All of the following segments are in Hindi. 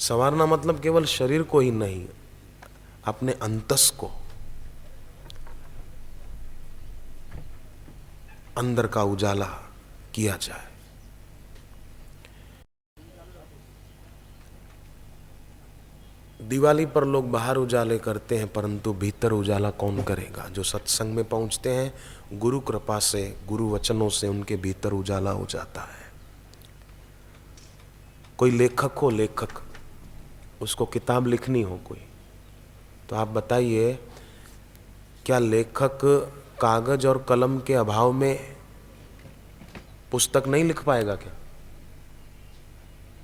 संवारना मतलब केवल शरीर को ही नहीं, अपने अंतस को, अंदर का उजाला किया जाए। दिवाली पर लोग बाहर उजाले करते हैं, परंतु भीतर उजाला कौन करेगा? जो सत्संग में पहुंचते हैं, गुरु कृपा से, गुरु वचनों से उनके भीतर उजाला हो जाता है। कोई लेखक हो, लेखक, उसको किताब लिखनी हो कोई, तो आप बताइए, क्या लेखक कागज और कलम के अभाव में पुस्तक नहीं लिख पाएगा क्या?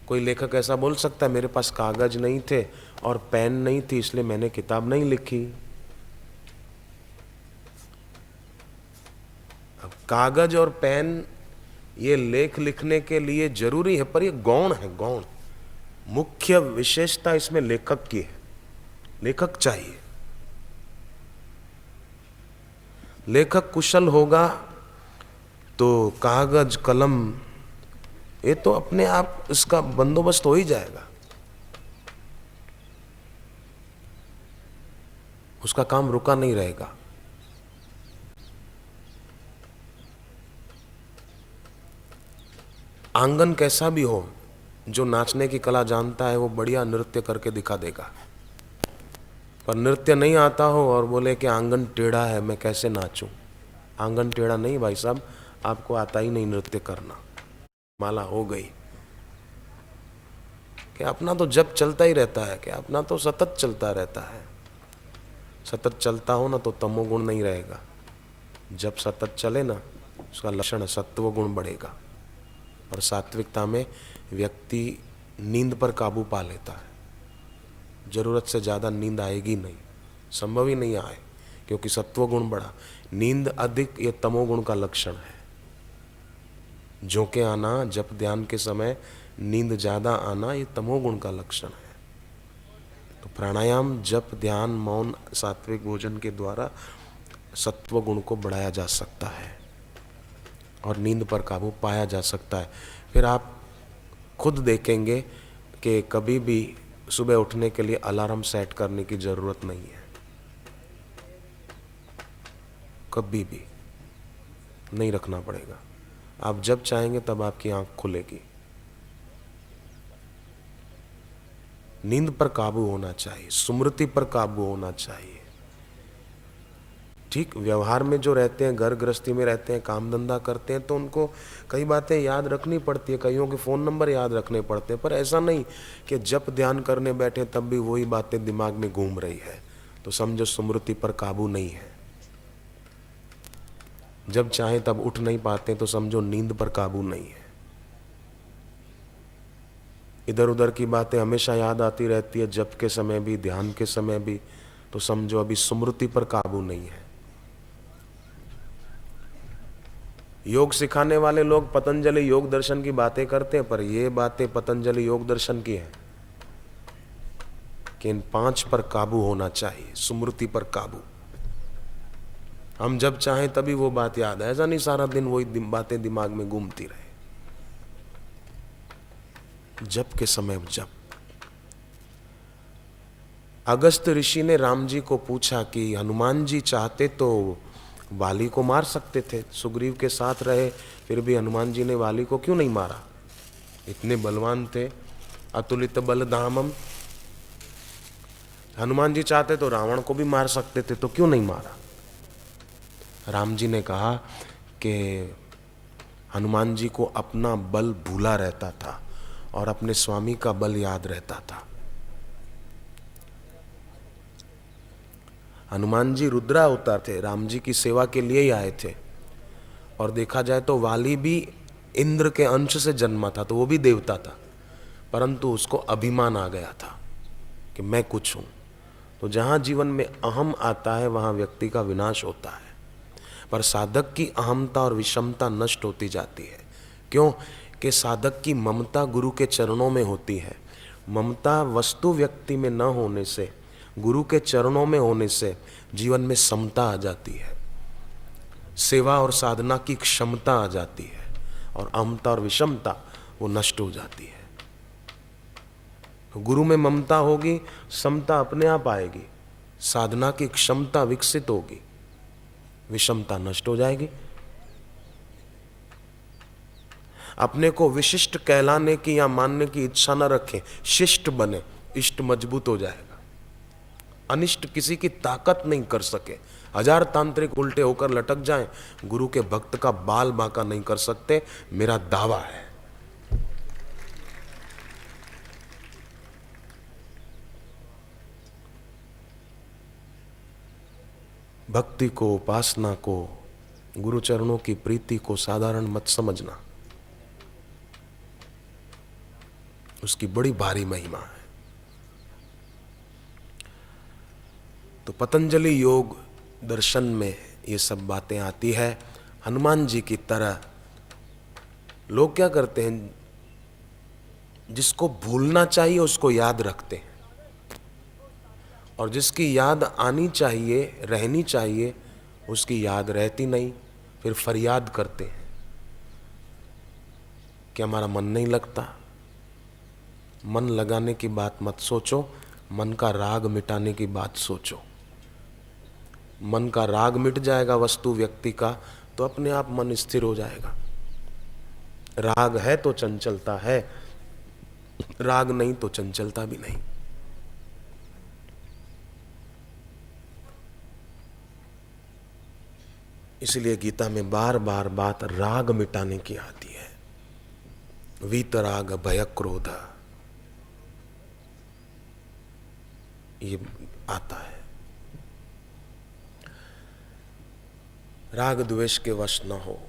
कोई लेखक ऐसा बोल सकता है मेरे पास कागज नहीं थे और पेन नहीं थी इसलिए मैंने किताब नहीं लिखी? अब कागज और पेन ये लेख लिखने के लिए जरूरी है, पर ये गौण है, गौण। मुख्य विशेषता इसमें लेखक की है, लेखक चाहिए। लेखक कुशल होगा तो कागज कलम ये तो अपने आप इसका बंदोबस्त हो ही जाएगा, उसका काम रुका नहीं रहेगा। आंगन कैसा भी हो, जो नाचने की कला जानता है वो बढ़िया नृत्य करके दिखा देगा, पर नृत्य नहीं आता हो और बोले कि आंगन टेढ़ा है मैं कैसे नाचूं? आंगन टेढ़ा नहीं भाई साहब, आपको आता ही नहीं नृत्य करना, माला हो गई। कि अपना तो जब चलता ही रहता है, कि अपना तो सतत चलता रहता है। सतत चलता हो ना तो तमोगुण नहीं रहेगा, जब सतत चले ना उसका लक्षण सत्व गुण बढ़ेगा। और सात्विकता में व्यक्ति नींद पर काबू पा लेता है, जरूरत से ज़्यादा नींद आएगी नहीं, संभव ही नहीं आए, क्योंकि सत्व गुण बढ़ा। नींद अधिक ये तमोगुण का लक्षण है। झोंके आना, जप ध्यान के समय नींद ज़्यादा आना, ये तमोगुण का लक्षण है। तो प्राणायाम, जप, ध्यान, मौन, सात्विक भोजन के द्वारा सत्व गुण को बढ़ाया जा सकता है और नींद पर काबू पाया जा सकता है। फिर आप खुद देखेंगे कि कभी भी सुबह उठने के लिए अलार्म सेट करने की ज़रूरत नहीं है, कभी भी नहीं रखना पड़ेगा। आप जब चाहेंगे तब आपकी आंख खुलेगी। नींद पर काबू होना चाहिए, स्मृति पर काबू होना चाहिए। ठीक, व्यवहार में जो रहते हैं, घर गृहस्थी में रहते हैं, काम धंधा करते हैं, तो उनको कई बातें याद रखनी पड़ती है, कईयों के फ़ोन नंबर याद रखने पड़ते हैं, पर ऐसा नहीं कि जब ध्यान करने बैठे तब भी वही बातें दिमाग में घूम रही है, तो समझो स्मृति पर काबू नहीं है। जब चाहे तब उठ नहीं पाते तो समझो नींद पर काबू नहीं है। इधर उधर की बातें हमेशा याद आती रहती है, जप के समय भी, ध्यान के समय भी, तो समझो अभी स्मृति पर काबू नहीं है। योग सिखाने वाले लोग पतंजलि योग दर्शन की बातें करते हैं, पर ये बातें पतंजलि योग दर्शन की है कि इन 5 पर काबू होना चाहिए, स्मृति पर काबू। हम जब चाहें तभी वो बात याद है, ऐसा नहीं सारा दिन वही बातें दिमाग में घूमती रहे। जप के समय जप। अगस्त ऋषि ने राम जी को पूछा कि हनुमान जी चाहते तो वाली को मार सकते थे, सुग्रीव के साथ रहे, फिर भी हनुमान जी ने वाली को क्यों नहीं मारा? इतने बलवान थे, अतुलित बल धामम। हनुमान जी चाहते तो रावण को भी मार सकते थे, तो क्यों नहीं मारा? राम जी ने कहा कि हनुमान जी को अपना बल भूला रहता था और अपने स्वामी का बल याद रहता था। हनुमान जी रुद्रा अवतार थे, राम जी की सेवा के लिए ही आए थे। और देखा जाए तो वाली भी इंद्र के अंश से जन्मा था, तो वो भी देवता था, परंतु उसको अभिमान आ गया था कि मैं कुछ हूं। तो जहां जीवन में अहम आता है वहां व्यक्ति का विनाश होता है। पर साधक की अहमता और विषमता नष्ट होती जाती है। क्यों? कि साधक की ममता गुरु के चरणों में होती है। ममता वस्तु व्यक्ति में न होने से, गुरु के चरणों में होने से जीवन में समता आ जाती है, सेवा और साधना की क्षमता आ जाती है, और अहमता और विषमता वो नष्ट हो जाती है। गुरु में ममता होगी, समता अपने आप आएगी, साधना की क्षमता विकसित होगी, विषमता नष्ट हो जाएगी। अपने को विशिष्ट कहलाने की या मानने की इच्छा न रखें, शिष्ट बने, इष्ट मजबूत हो जाएगा। अनिष्ट किसी की ताकत नहीं कर सके। हजार तांत्रिक उल्टे होकर लटक जाएं, गुरु के भक्त का बाल बांका नहीं कर सकते, मेरा दावा है। भक्ति को, उपासना को, गुरु चरणों की प्रीति को साधारण मत समझना, उसकी बड़ी भारी महिमा है। तो पतंजलि योग दर्शन में ये सब बातें आती है। हनुमान जी की तरह लोग क्या करते हैं, जिसको भूलना चाहिए उसको याद रखते हैं, और जिसकी याद आनी चाहिए, रहनी चाहिए, उसकी याद रहती नहीं, फिर फरियाद करते हैं कि हमारा मन नहीं लगता। मन लगाने की बात मत सोचो, मन का राग मिटाने की बात सोचो। मन का राग मिट जाएगा वस्तु व्यक्ति का, तो अपने आप मन स्थिर हो जाएगा। राग है तो चंचलता है, राग नहीं तो चंचलता भी नहीं। इसलिए गीता में बार बार बात राग मिटाने की आती है। वीतराग भय क्रोध ये आता है। राग द्वेष के वश न हो,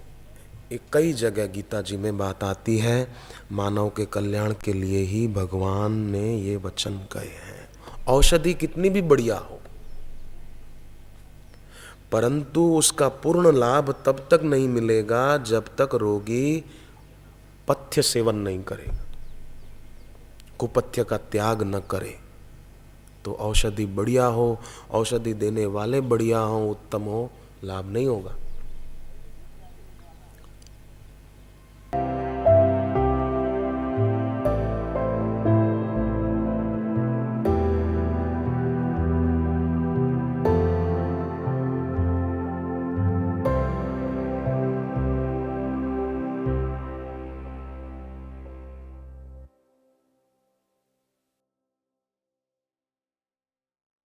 एक कई जगह गीता जी में बात आती है। मानव के कल्याण के लिए ही भगवान ने ये वचन कहे हैं। औषधि कितनी भी बढ़िया हो, परंतु उसका पूर्ण लाभ तब तक नहीं मिलेगा जब तक रोगी पथ्य सेवन नहीं करेगा, कुपथ्य का त्याग न करे। तो औषधि बढ़िया हो, औषधि देने वाले बढ़िया हो, उत्तम हो, लाभ नहीं होगा।